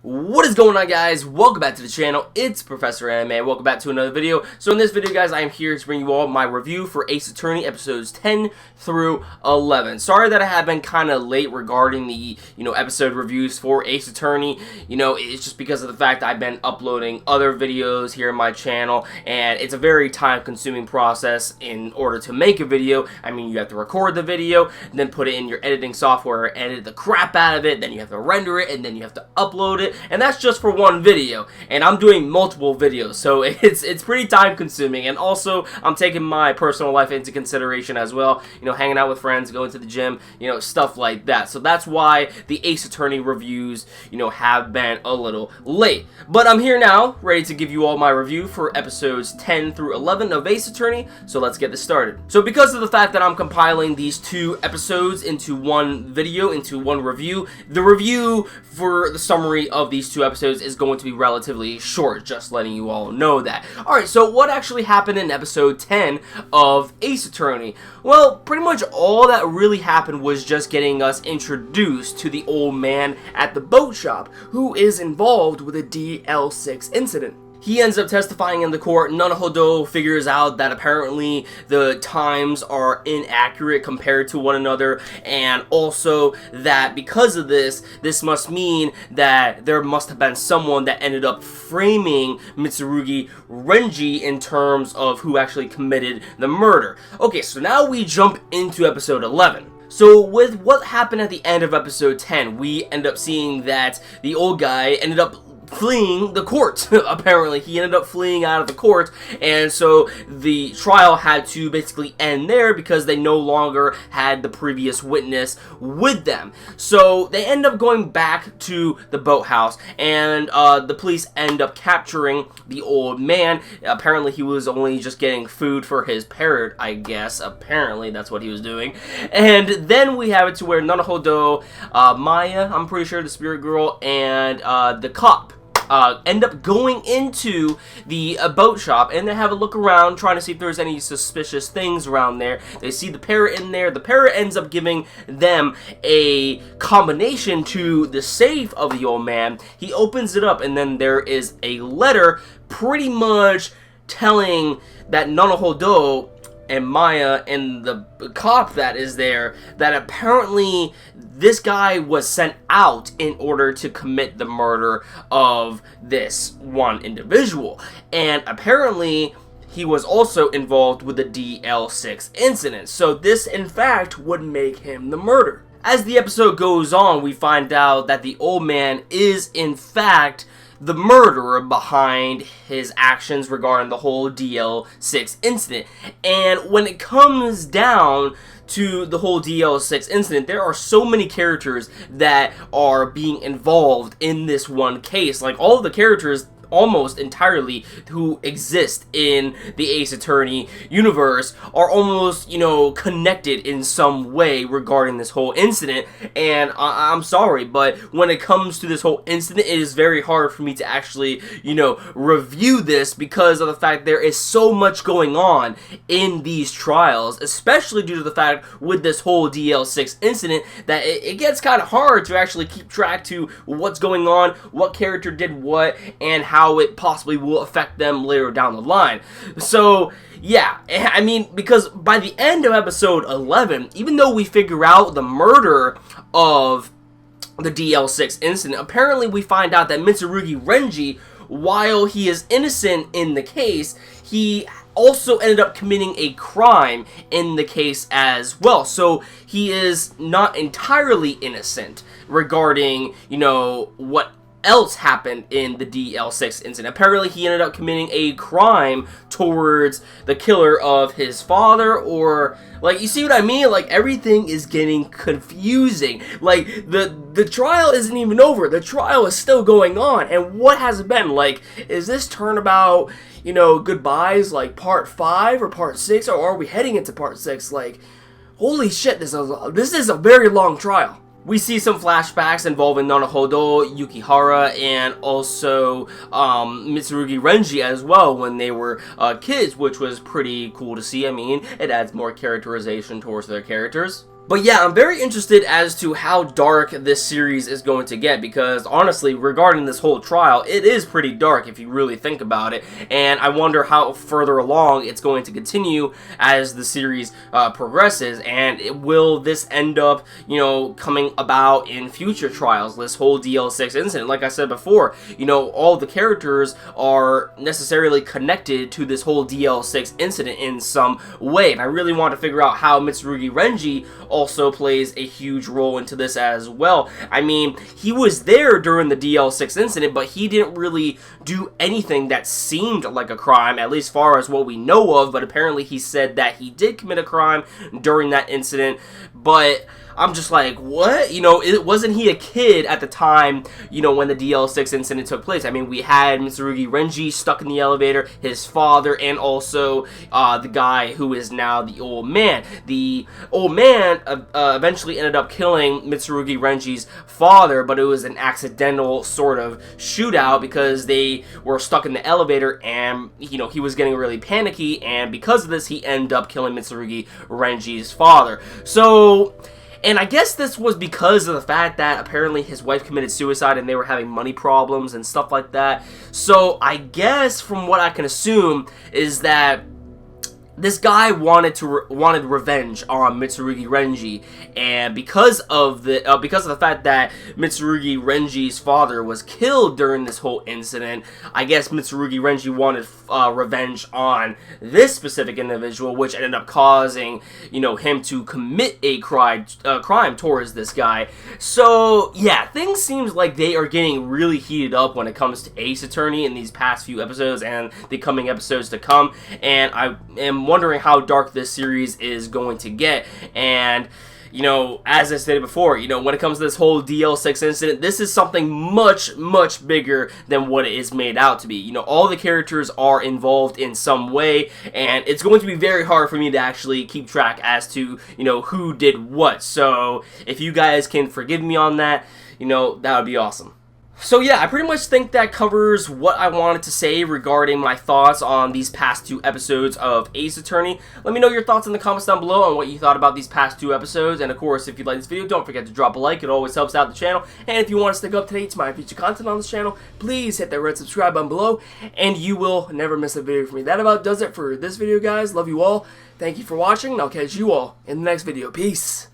What is going on, guys? Welcome back to the channel. It's Professor Anime. Welcome back to another video. So in this video, guys, I am here to bring you all my review for Ace Attorney episodes 10 through 11. Sorry that I have been kind of late regarding the, episode reviews for Ace Attorney. It's just because of the fact that I've been uploading other videos here on my channel, and it's a very time-consuming process in order to make a video. I mean, you have to record the video, then put it in your editing software, edit the crap out of it, then you have to render it, and then you have to upload it. And that's just for one video, and I'm doing multiple videos, so it's pretty time consuming. And also, I'm taking my personal life into consideration as well, hanging out with friends, going to the gym, stuff like that. So that's why the Ace Attorney reviews, have been a little late. But I'm here now, ready to give you all my review for episodes 10 through 11 of Ace Attorney, so let's get this started. So because of the fact that I'm compiling these two episodes into one video, into one review, the review for the summary of these two episodes is going to be relatively short, just letting you all know that. Alright, so what actually happened in episode 10 of Ace Attorney? Well, pretty much all that really happened was just getting us introduced to the old man at the boat shop, who is involved with a DL6 incident. He ends up testifying in the court. Nanahodo figures out that apparently the times are inaccurate compared to one another, and also that because of this must mean that there must have been someone that ended up framing Mitsurugi Renji in terms of who actually committed the murder. Okay, so now we jump into episode 11. So with what happened at the end of episode 10, we end up seeing that the old guy ended up fleeing the court. Apparently he ended up fleeing out of the court, and so the trial had to basically end there because they no longer had the previous witness with them. So they end up going back to the boathouse, and the police end up capturing the old man. Apparently he was only just getting food for his parrot, I guess. Apparently that's what he was doing. And then we have it to where Nanahodo, Maya, I'm pretty sure, the spirit girl, and the cop end up going into the boat shop, and they have a look around trying to see if there's any suspicious things around there. They see the parrot in there. The parrot ends up giving them a combination to the safe of the old man. He opens it up, and then there is a letter pretty much telling that Nanahodo and Maya and the cop that is there, that apparently this guy was sent out in order to commit the murder of this one individual. And apparently he was also involved with the DL6 incident. So this, in fact, would make him the murderer. As the episode goes on, we find out that the old man is, in fact, the murderer behind his actions regarding the whole DL6 incident. And when it comes down to the whole DL6 incident, there are so many characters that are being involved in this one case. Like, all of the characters almost entirely who exist in the Ace Attorney universe are almost, connected in some way regarding this whole incident. And I'm sorry, but when it comes to this whole incident, it is very hard for me to actually, review this because of the fact there is so much going on in these trials, especially due to the fact with this whole DL6 incident that it gets kind of hard to actually keep track to what's going on, what character did what, and how it possibly will affect them later down the line. So yeah, I mean, because by the end of episode 11, even though we figure out the murder of the DL6 incident, apparently we find out that Mitsurugi Renji, while he is innocent in the case, he also ended up committing a crime in the case as well. So he is not entirely innocent regarding, what else happened in the DL6 incident. Apparently he ended up committing a crime towards the killer of his father, or, like, you see what I mean? Like, everything is getting confusing. Like, the trial isn't even over. The trial is still going on. And what has it been? Like, is this Turnabout, goodbyes, like, part 5 or part 6, or are we heading into part 6? Like, holy shit, this is a very long trial. We see some flashbacks involving Nanahodo, Yukihara, and also Mitsurugi Renji as well when they were kids, which was pretty cool to see. I mean, it adds more characterization towards their characters. But yeah, I'm very interested as to how dark this series is going to get, because honestly, regarding this whole trial, it is pretty dark if you really think about it, and I wonder how further along it's going to continue as the series progresses, and will this end up, you know, coming about in future trials, this whole DL6 incident. Like I said before, you know, all the characters are necessarily connected to this whole DL6 incident in some way, and I really want to figure out how Mitsurugi Renji also plays a huge role into this as well. I mean, he was there during the DL6 incident, but he didn't really do anything that seemed like a crime, at least far as what we know of, but apparently he said that he did commit a crime during that incident, but I'm just like, what? You know, wasn't he a kid at the time, you know, when the DL6 incident took place? I mean, we had Mitsurugi Renji stuck in the elevator, his father, and also the guy who is now the old man. The old man eventually ended up killing Mitsurugi Renji's father, but it was an accidental sort of shootout because they were stuck in the elevator and, you know, he was getting really panicky, and because of this, he ended up killing Mitsurugi Renji's father. So, and I guess this was because of the fact that apparently his wife committed suicide and they were having money problems and stuff like that. So I guess from what I can assume is that this guy wanted revenge on Mitsurugi Renji, and because of the fact that Mitsurugi Renji's father was killed during this whole incident, I guess Mitsurugi Renji wanted revenge on this specific individual, which ended up causing, you know, him to commit a crime towards this guy. So yeah, things seems like they are getting really heated up when it comes to Ace Attorney in these past few episodes and the coming episodes to come, and I am wondering how dark this series is going to get. And, you know, as I stated before, you know, when it comes to this whole DL6 incident, this is something much, much bigger than what it is made out to be. You know, all the characters are involved in some way, and it's going to be very hard for me to actually keep track as to, you know, who did what. So, if you guys can forgive me on that, you know, that would be awesome. So yeah, I pretty much think that covers what I wanted to say regarding my thoughts on these past two episodes of Ace Attorney. Let me know your thoughts in the comments down below on what you thought about these past two episodes. And of course, if you like this video, don't forget to drop a like. It always helps out the channel. And if you want to stick up to date to my future content on this channel, please hit that red subscribe button below, and you will never miss a video from me. That about does it for this video, guys. Love you all. Thank you for watching, and I'll catch you all in the next video. Peace.